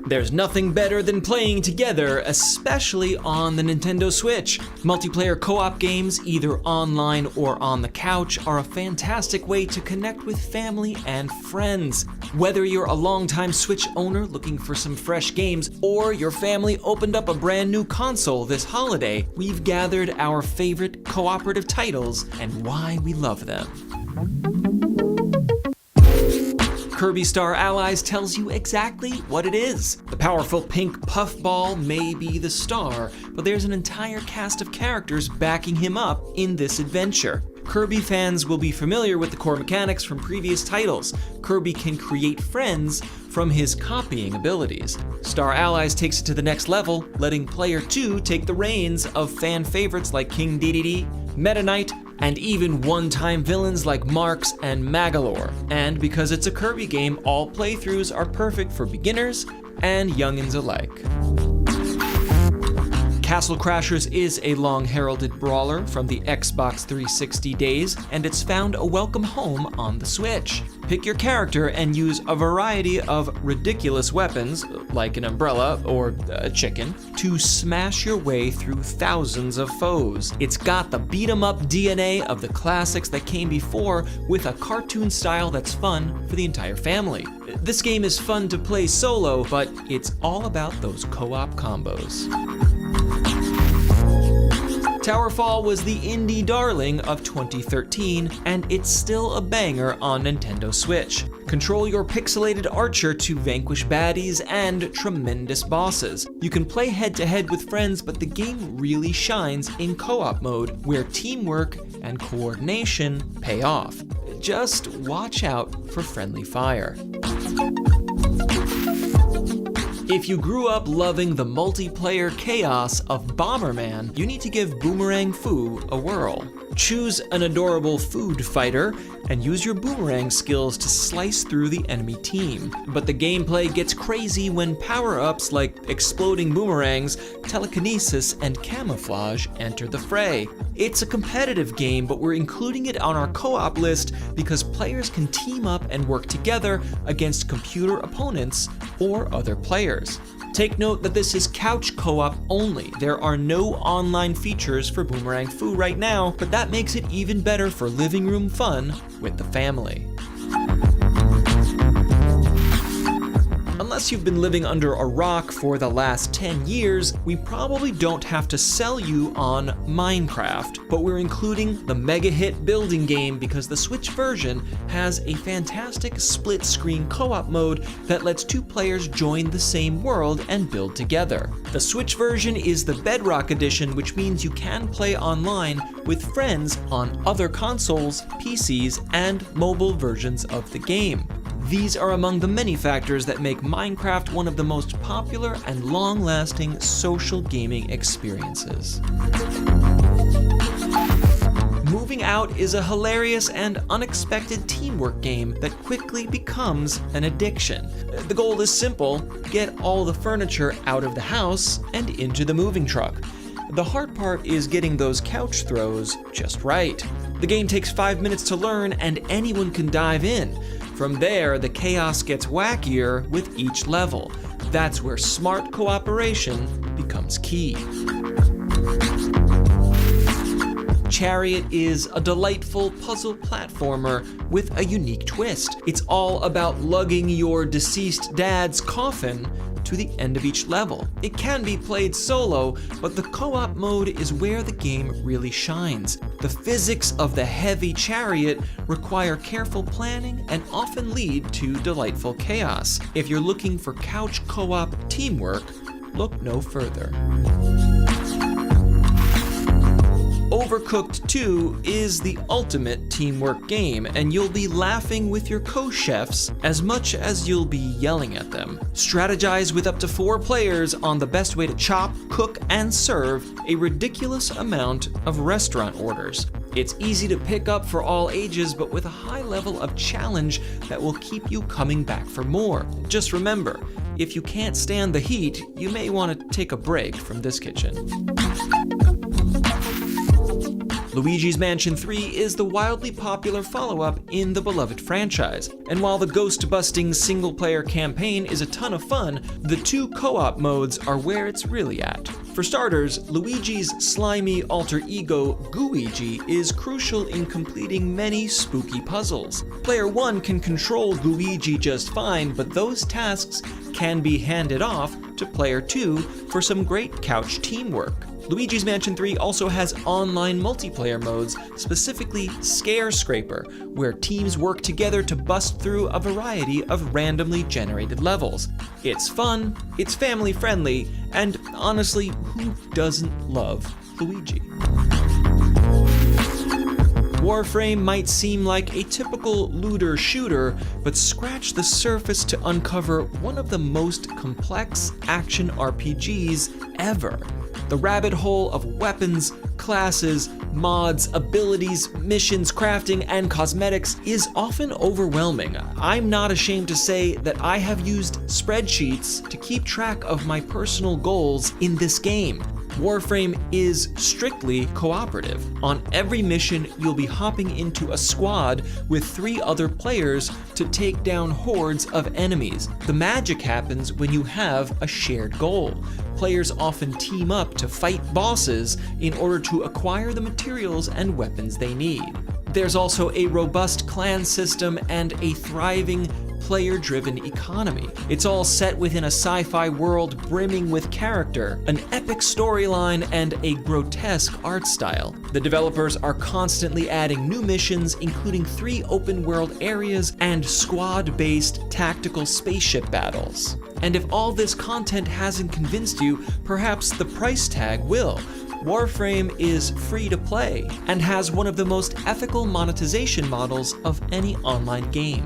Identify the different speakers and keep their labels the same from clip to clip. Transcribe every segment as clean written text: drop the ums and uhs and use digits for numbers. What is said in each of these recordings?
Speaker 1: There's nothing better than playing together, especially on the Nintendo Switch. Multiplayer co-op games, either online or on the couch, are a fantastic way to connect with family and friends. Whether you're a longtime Switch owner looking for some fresh games, or your family opened up a brand new console this holiday, we've gathered our favorite cooperative titles and why we love them. Kirby Star Allies tells you exactly what it is. The powerful pink puffball may be the star, but there's an entire cast of characters backing him up in this adventure. Kirby fans will be familiar with the core mechanics from previous titles. Kirby can create friends from his copying abilities. Star Allies takes it to the next level, letting Player 2 take the reins of fan favorites like King Dedede, Meta Knight, and even one-time villains like Marx and Magalore. And because it's a Kirby game, all playthroughs are perfect for beginners and youngins alike. Castle Crashers is a long-heralded brawler from the Xbox 360 days, and it's found a welcome home on the Switch. Pick your character and use a variety of ridiculous weapons, like an umbrella or a chicken, to smash your way through thousands of foes. It's got the beat-em-up DNA of the classics that came before, with a cartoon style that's fun for the entire family. This game is fun to play solo, but it's all about those co-op combos. Towerfall was the indie darling of 2013, and it's still a banger on Nintendo Switch. Control your pixelated archer to vanquish baddies and tremendous bosses. You can play head-to-head with friends, but the game really shines in co-op mode, where teamwork and coordination pay off. Just watch out for friendly fire. If you grew up loving the multiplayer chaos of Bomberman, you need to give Boomerang Fu a whirl. Choose an adorable food fighter and use your boomerang skills to slice through the enemy team. But the gameplay gets crazy when power-ups like exploding boomerangs, telekinesis, and camouflage enter the fray. It's a competitive game, but we're including it on our co-op list because players can team up and work together against computer opponents or other players. Take note that this is couch co-op only. There are no online features for Boomerang Fu right now, but that makes it even better for living room fun with the family. Unless you've been living under a rock for the last 10 years, we probably don't have to sell you on Minecraft, but we're including the mega hit building game because the Switch version has a fantastic split-screen co-op mode that lets two players join the same world and build together. The Switch version is the Bedrock edition, which means you can play online with friends on other consoles, PCs, and mobile versions of the game. These are among the many factors that make Minecraft one of the most popular and long-lasting social gaming experiences. Moving Out is a hilarious and unexpected teamwork game that quickly becomes an addiction. The goal is simple: get all the furniture out of the house and into the moving truck. The hard part is getting those couch throws just right. The game takes 5 minutes to learn and anyone can dive in. From there, the chaos gets wackier with each level. That's where smart cooperation becomes key. Chariot is a delightful puzzle platformer with a unique twist. It's all about lugging your deceased dad's coffin to the end of each level. It can be played solo, but the co-op mode is where the game really shines. The physics of the heavy chariot require careful planning and often lead to delightful chaos. If you're looking for couch co-op teamwork, look no further. Overcooked 2 is the ultimate teamwork game, and you'll be laughing with your co-chefs as much as you'll be yelling at them. Strategize with up to 4 players on the best way to chop, cook, and serve a ridiculous amount of restaurant orders. It's easy to pick up for all ages, but with a high level of challenge that will keep you coming back for more. Just remember, if you can't stand the heat, you may want to take a break from this kitchen. Luigi's Mansion 3 is the wildly popular follow-up in the beloved franchise, and while the ghost-busting single-player campaign is a ton of fun, the 2 co-op modes are where it's really at. For starters, Luigi's slimy alter ego, Gooigi, is crucial in completing many spooky puzzles. Player 1 can control Gooigi just fine, but those tasks can be handed off to Player 2 for some great couch teamwork. Luigi's Mansion 3 also has online multiplayer modes, specifically Scare Scraper, where teams work together to bust through a variety of randomly generated levels. It's fun, it's family friendly, and honestly, who doesn't love Luigi? Warframe might seem like a typical looter-shooter, but scratch the surface to uncover one of the most complex action RPGs ever. The rabbit hole of weapons, classes, mods, abilities, missions, crafting, and cosmetics is often overwhelming. I'm not ashamed to say that I have used spreadsheets to keep track of my personal goals in this game. Warframe is strictly cooperative. On every mission, you'll be hopping into a squad with 3 other players to take down hordes of enemies. The magic happens when you have a shared goal. Players often team up to fight bosses in order to acquire the materials and weapons they need. There's also a robust clan system and a thriving player-driven economy. It's all set within a sci-fi world brimming with character, an epic storyline, and a grotesque art style. The developers are constantly adding new missions, including 3 open-world areas and squad-based tactical spaceship battles. And if all this content hasn't convinced you, perhaps the price tag will. Warframe is free to play and has one of the most ethical monetization models of any online game.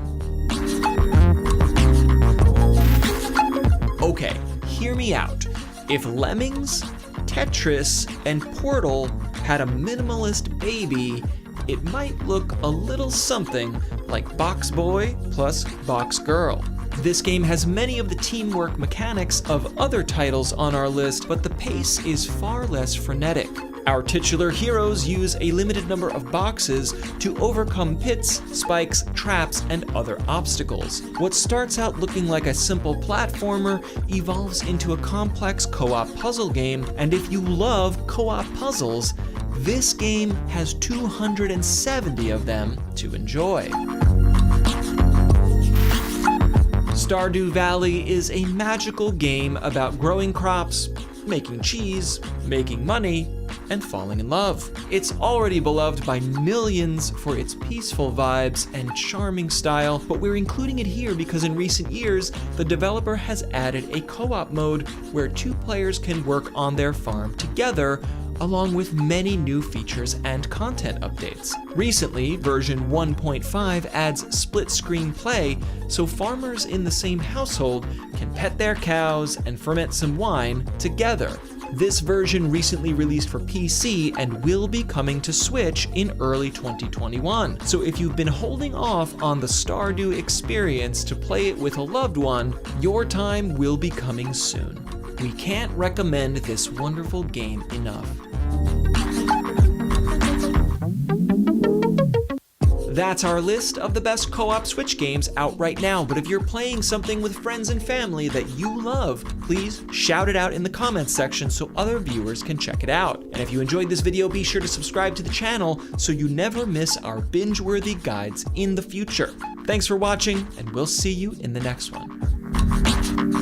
Speaker 1: Okay, hear me out. If Lemmings, Tetris, and Portal had a minimalist baby, it might look a little something like Box Boy plus Box Girl. This game has many of the teamwork mechanics of other titles on our list, but the pace is far less frenetic. Our titular heroes use a limited number of boxes to overcome pits, spikes, traps, and other obstacles. What starts out looking like a simple platformer evolves into a complex co-op puzzle game, and if you love co-op puzzles, this game has 270 of them to enjoy. Stardew Valley is a magical game about growing crops, making cheese, making money, and falling in love. It's already beloved by millions for its peaceful vibes and charming style, but we're including it here because in recent years, the developer has added a co-op mode where 2 players can work on their farm together, along with many new features and content updates. Recently, version 1.5 adds split-screen play, so farmers in the same household can pet their cows and ferment some wine together. This version recently released for PC and will be coming to Switch in early 2021. So if you've been holding off on the Stardew experience to play it with a loved one, your time will be coming soon. We can't recommend this wonderful game enough. That's our list of the best co-op Switch games out right now, but if you're playing something with friends and family that you love, please shout it out in the comments section so other viewers can check it out. And if you enjoyed this video, be sure to subscribe to the channel so you never miss our binge-worthy guides in the future. Thanks for watching, and we'll see you in the next one.